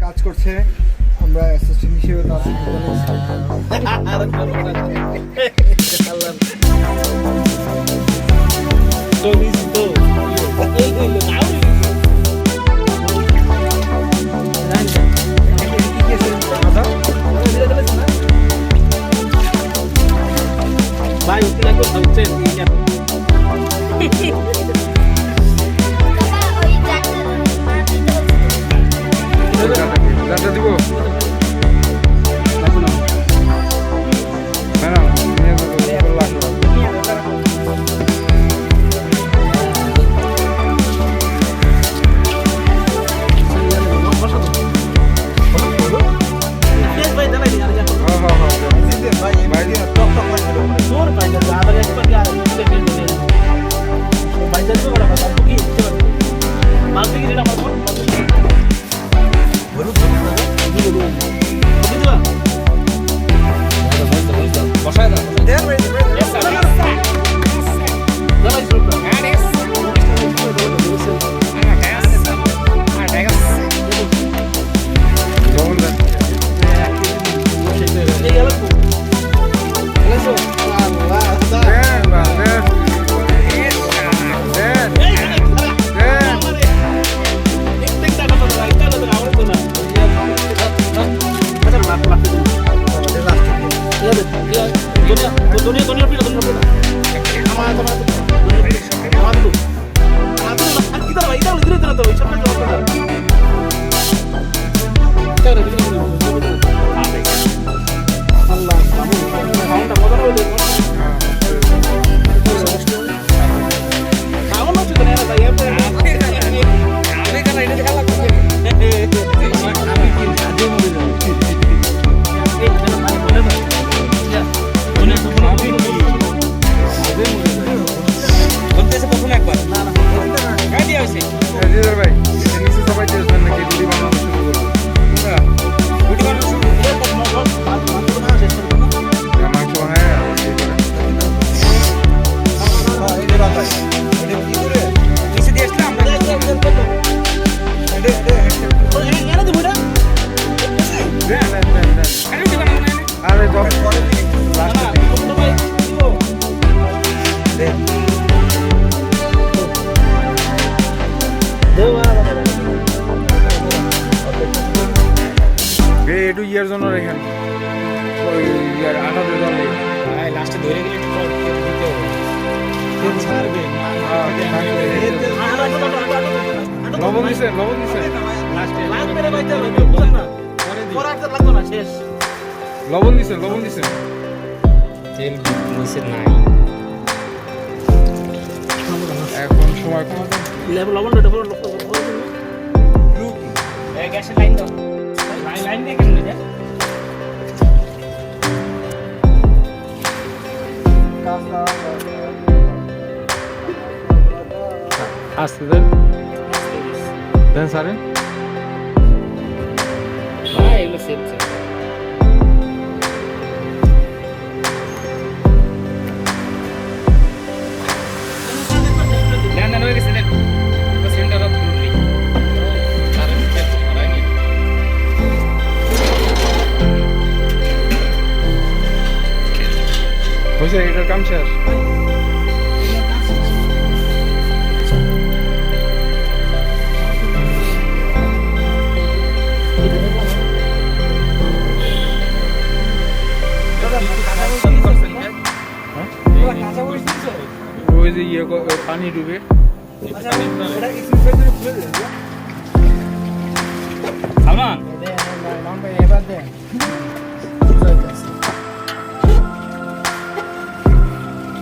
কাজ করছে, আমরা অ্যাসিস্ট্যান্ট হিসেবে ভাই ওকে হচ্ছেন দাদা দিব একটু ইয়ার জন্য রেখেন ওই ইয়ার 18 জন লাস্টে ধরে গেলে লবণ দিছেন লবণ দিছেন তেল নিচে নাই এখন সময় কম লবণ গ্যাসের লাইন দাও লাইন দিয়ে কেন নিয়ে আসতে দেন সারে ভাই এগুলো সেভ না হয়ে গেছে দেন সেন্টার অফ গ্রুপলি হয়েছে এটার কাম শেষ ওই যে ইয়ে পানি ডুবে সালমান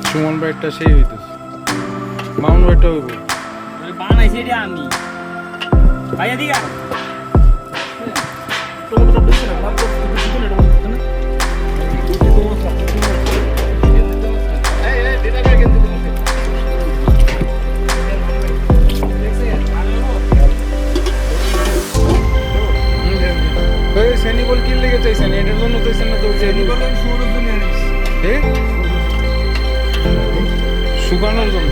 সুমন ভাইটা সেই হইতেছে মাউন্ট ভাইটা হইব বানাইছে এটা আমি ভাইয়া দিগা সেনিবল কি লেগে চাইছেন এটার জন্য চাইছেন না তো শুকানোর জন্য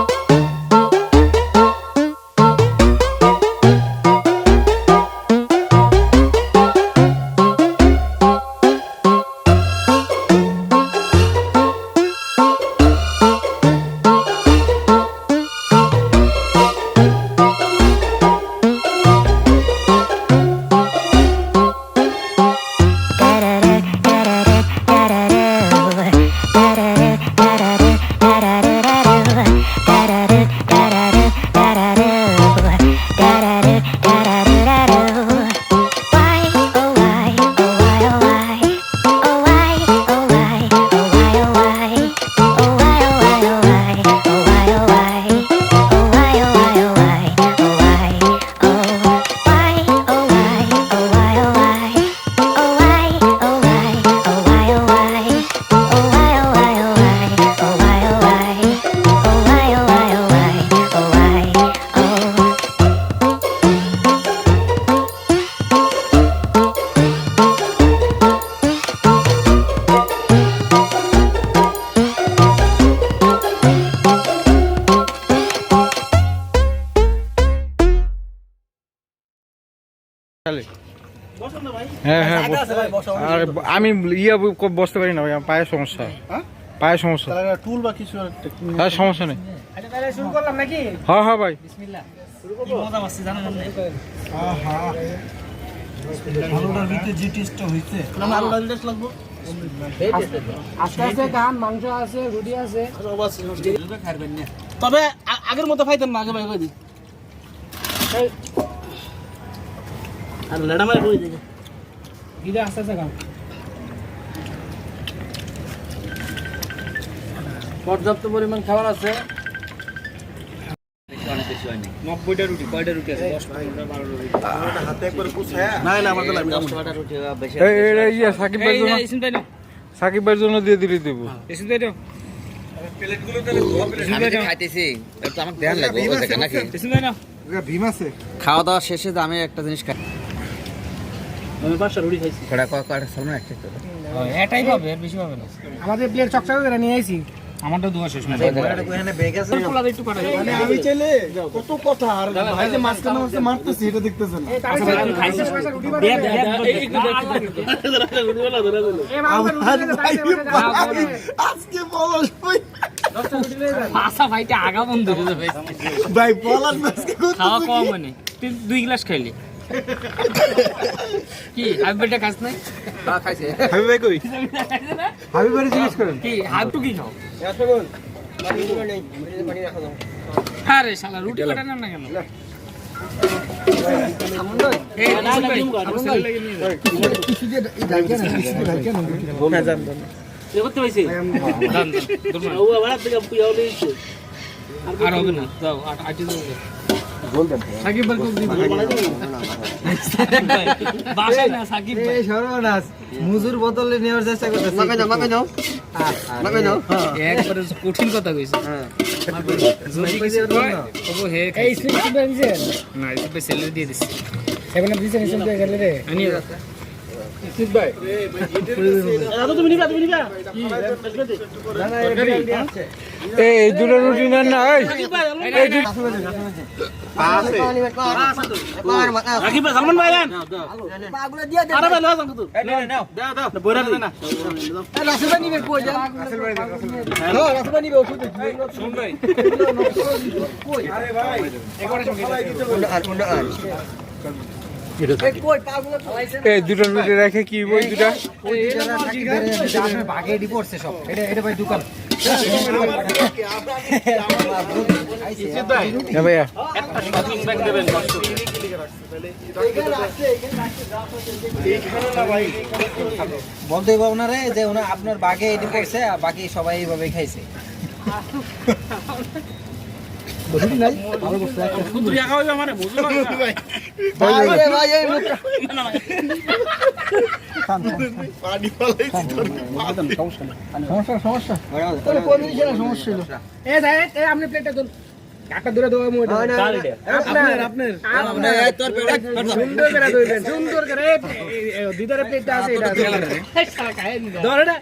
খালি হ্যাঁ হ্যাঁ আর আমি বসতে পারি না ভাই, আমার পায়ের সমস্যা। পায়ের সমস্যা। টুল বা কিছু হ্যাঁ সমস্যা নেই। আচ্ছা তাহলে শুরু করলাম নাকি? হ্যাঁ হ্যাঁ ভাই। বিসমিল্লাহ। কি মজা পাচ্ছি জানেন আপনি? আলুটার ভিতরে যে টেস্টটা হইছে না আলুটার টেস্ট লাগবে আজকে আছে গান, মাংস আছে, রুটি আছে। তবে আগের মতো খাইতেন না আগে ভাই কই দি আর লেডা মারে কই দিকে গিদা আস্তে আস্তে গান। পর্যাপ্ত পরিমাণ খাবার আছে 90টা রুটি, কয়টা রুটি আছে? 10 12টা 12টা রুটি। হাতে একবার পুছায়া না না আমাদের লাগবে 10টা রুটি বেশি এই সাকিব ভাইয়ের জন্য, ইসিন ভাই নাও, সাকিব ভাইয়ের জন্য দিয়ে দিলে দেবো। ইসিন ভাই নাও, খাইতেছি তো আমাকে ধ্যান লাগবে ওই জায়গা নাকি ইসিন ভাই নাও। ভীম আছে খাওয়া দাওয়া শেষে তো আমি একটা জিনিস খাই আমি 5টা রুটি খাইছি কড়া কড়া সামনে একটা তো এটাই পাবে, এর বেশি পাবে না। আমাদের প্লেট চকচক করে নিয়ে আইছি। আমারটা দোয়া শেষ না। এখানে ব্যাগ আছে পোলাতে একটু কাটা। মানে আমি চাইলে কত কথা আর ভাই যে মাঝখানে মাঝখানে মারতেছি এটা দেখতেছেন না খাইছিস পয়সা রুটি বানাই। আজকে বলাস ভাই পাসা ভাইটা আগা বন্ধ করে দেবে। ভাই বলাস আজকে খাওয়া কম মানে তুই 2 গ্লাস খাইলি কি হাবিবেটা খাস নাই? খাইছে হাবিব ভাই কই হাবিব ভাই জিজ্ঞেস করেন কি হাবিব কি খাও? আরে শালা রুটি কাটা না কেন? এই করতে পাইছি আর হবে না, যাও আটি যাও। সাকিব ভাই কোক দিবি বাসায় না, সাকিব ভাই সর্বনাশ মুজুর বোতলে নেওয়ার চেষ্টা করতেছে মাকে যাও একবারে কঠিন কথা কইছে। যদি কিছু কয় তবু হে এই স্লিপ দিছে না, স্লিপ স্যালারি দিয়ে দিছি। এখন দিছে নিছেন তো গেলে রে আনি স্লিপ ভাই তুমি নিবা এই দুটো রুটি নেন না। এই রাকিব ভাই সালমান ভাই দেন পাগুলা দিয়া দে আরে ভাই নাও তো নাও দাও বইরা দে না রাসেল ভাই নিবে কই যা রাসেল ভাই রাসেল ভাই নিবে ওষুধ শুন ভাই কই আরে ভাই একবারে সবাই দিতে বল আর কই পাগুলা ফলাইছে এই দুটো রুটি রেখে কি বই দুটা ভাগে এডি পড়ছে সব এটা ভাই দোকান হ্যাঁ ভাইয়া। বলতে পারবো না রে যে আপনার বাগে এটি করছে আর বাকি সবাই এইভাবে খাইছে আপনি প্লেটটা ধরুন, কাটা ধরে দেবো সুন্দর করে দিদারে প্লেটটা আছে এটা ধরে